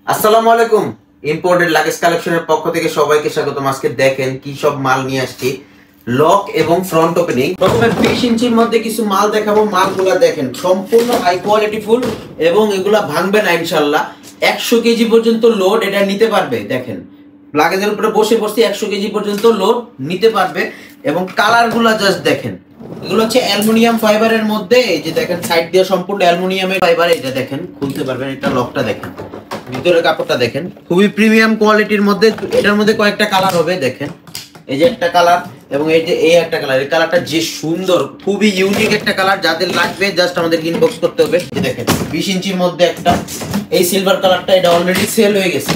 আসসালামু আলাইকুম। Imported luggage কালেকশনের পক্ষ থেকে সবাইকে স্বাগতম। আজকে দেখেন কি সব মাল নিয়ে আসছি, লক এবং ফ্রন্ট ওপেনিং। প্রথমে 20 ইঞ্চির মধ্যে কিছু মাল দেখাবো। মালগুলা দেখেন সম্পূর্ণ হাই কোয়ালিটি ফুল এবং এগুলা ভাঙবে না ইনশাআল্লাহ। 100 কেজি পর্যন্ত লোড এটা নিতে পারবে। দেখেন লাগেজের উপরে বসে 100 কেজি পর্যন্ত লোড নিতে পারবে এবং কালারগুলা জাস্ট দেখেন। এগুলো হচ্ছে অ্যালুমিনিয়াম ফাইবারের মধ্যে, এই যে দেখেন সাইড দিয়ে সম্পূর্ণ অ্যালুমিনিয়ামের ফাইবার। এটা দেখেন খুলতে পারবেন, এটা লকটা দেখেন, ভিতরের কাপড়টা দেখেন, খুবই প্রিমিয়াম কোয়ালিটির মধ্যে। এটার মধ্যে কয়েকটা কালার হবে, দেখেন এই যে একটা কালার এবং এই যে এই একটা কালার। এই কালারটা যে সুন্দর, খুবই ইউনিক একটা কালার। যাদের লাগবে জাস্ট আমাদের ইনবক্স করতে হবে। এই দেখেন 20 ইঞ্চির মধ্যে একটা এই সিলভার কালারটা, এটা অলরেডি সেল হয়ে গেছে।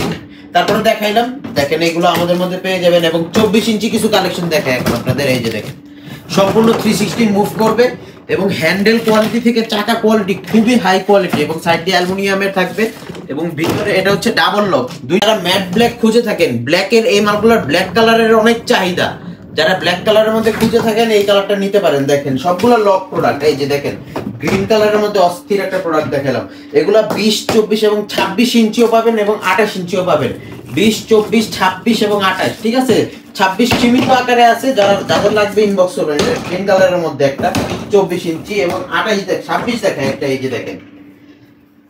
তারপরে দেখাইলাম, দেখেন এগুলো আমাদের মধ্যে পেয়ে যাবেন। এবং 24 ইঞ্চি কিছু কালেকশন দেখায় এখন আপনাদের। এই যে দেখেন সম্পূর্ণ 360 মুভ করবে এবং হ্যান্ডেল কোয়ালিটি থেকে চাকা কোয়ালিটি খুবই হাই কোয়ালিটি এবং সাইড দিয়ে অ্যালুমিনিয়ামের থাকবে এবং ভিতরে এটা হচ্ছে ডাবল লক। যারা ম্যাট ব্ল্যাক খুঁজে থাকেন, ব্ল্যাকের এই মালগুলোর ব্ল্যাক কালারের অনেক চাহিদা। যারা ব্ল্যাক কালারের মধ্যে খুঁজে থাকেন এই কালারটা নিতে পারেন। দেখেন সবগুলো লক প্রোডাক্ট। এই যে দেখেন গ্রিন কালারের মধ্যে অস্থির একটা প্রোডাক্ট দেখালাম। এগুলা 20, 24 এবং 26 ইঞ্চিও পাবেন এবং 28 ইঞ্চিও পাবেন। 20, 24, 26 এবং 28, ঠিক আছে। 26 সীমিত আকারে আছে, যাদের লাগবে ইনবক্স করবেন। গ্রিন কালারের মধ্যে একটা 24 ইঞ্চি এবং 26 দেখেন একটা। এই যে দেখেন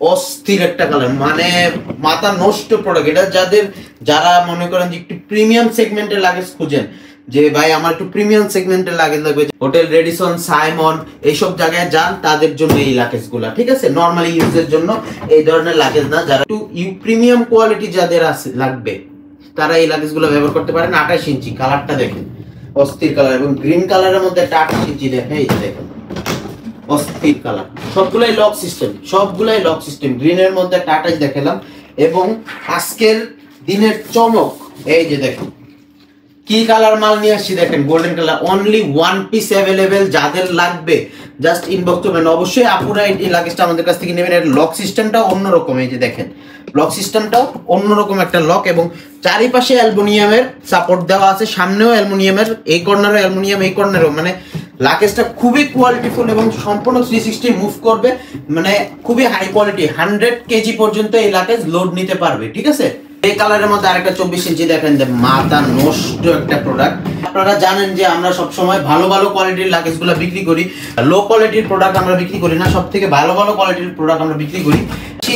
অস্থির একটা কালার, মানে মাথা নষ্ট প্রোডাক্ট এটা। যারা মনে করেন যে একটু প্রিমিয়াম সেগমেন্টের লাগেজ খুঁজেন, যে ভাই আমার একটু প্রিমিয়াম সেগমেন্টের লাগেজ লাগবে, হোটেল রেডিসন, সাইমন এইসব জায়গায় যান, তাদের জন্য এই লাগেজগুলা, ঠিক আছে। নরমালি ইউজের জন্য এই ধরনের লাগেজ না। যারা একটু প্রিমিয়াম কোয়ালিটি যাদের আছে লাগবে, তারা এই লাগেজগুলো ব্যবহার করতে পারেন। 28 ইঞ্চি কালারটা দেখেন অস্থির কালার এবং গ্রিন কালারের মধ্যে একটা 28 ইঞ্চি দেখেন। এই দেখেন অস্থির কালার, সবগুলাই লক সিস্টেম। গ্রিনের মধ্যে একটা 28 দেখালাম এবং আজকের দিনের চমক এই যে দেখেন কি কালার মাল নিয়ে আসছি। দেখেন golden colour, only 1 piece available. যাদের লাগবে জাস্ট ইনবক্স করবেন। অবশ্যই আপুরা এই লাগেজটা আমাদের কাছ থেকে নেবেন। এর লক সিস্টেমটাও অন্যরকম। এই যে দেখেন লক সিস্টেমটাও অন্যরকম একটা লক এবং চারিপাশে অ্যালুমিনিয়ামের সাপোর্ট দেওয়া আছে। সামনেও অ্যালুমিনিয়ামের, এই কর্নারও অ্যালুমিনিয়াম, এই কর্নারও। মানে লাগেজটা খুবই কোয়ালিটিফুল এবং সম্পূর্ণ 360 মুভ করবে। মানে খুবই হাই কোয়ালিটি, 100 কেজি পর্যন্ত এই লাগেজ লোড নিতে পারবে, ঠিক আছে। এই কালারের মধ্যে আরেকটা 24 ইঞ্চি দেখেন, যে মাথা নষ্ট একটা প্রোডাক্ট। আপনারা জানেন যে আমরা সব সময় ভালো কোয়ালিটির লাগেজগুলো বিক্রি করি, লো কোয়ালিটির প্রোডাক্ট আমরা বিক্রি করি না। সব থেকে ভালো কোয়ালিটির প্রোডাক্ট আমরা বিক্রি করি।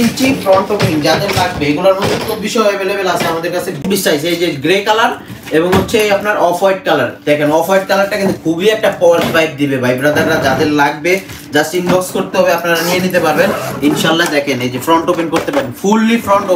ইঞ্চি ফ্রন্ট ওপেনিং যাদের লাগবে, এগুলোর মধ্যে 24 অ্যাভেলেবেল আছে আমাদের কাছে। 20 সাইজ, এই যে গ্রে কালার এবং হচ্ছে আপনার অফ হোয়াইট কালার। দেখেন অফ হোয়াইট কালারটা কিন্তু খুবই একটা পশ ভাইব দিবে ভাই ব্রাদাররা। যাদের লাগবে জাস্ট ইনবক্স করতে হবে, আপনারা নিয়ে নিতে পারবেন ইনশাআল্লাহ। দেখেন এই যে ফ্রন্ট ওপেন করতে পারেন, ফুললি ফ্রন্ট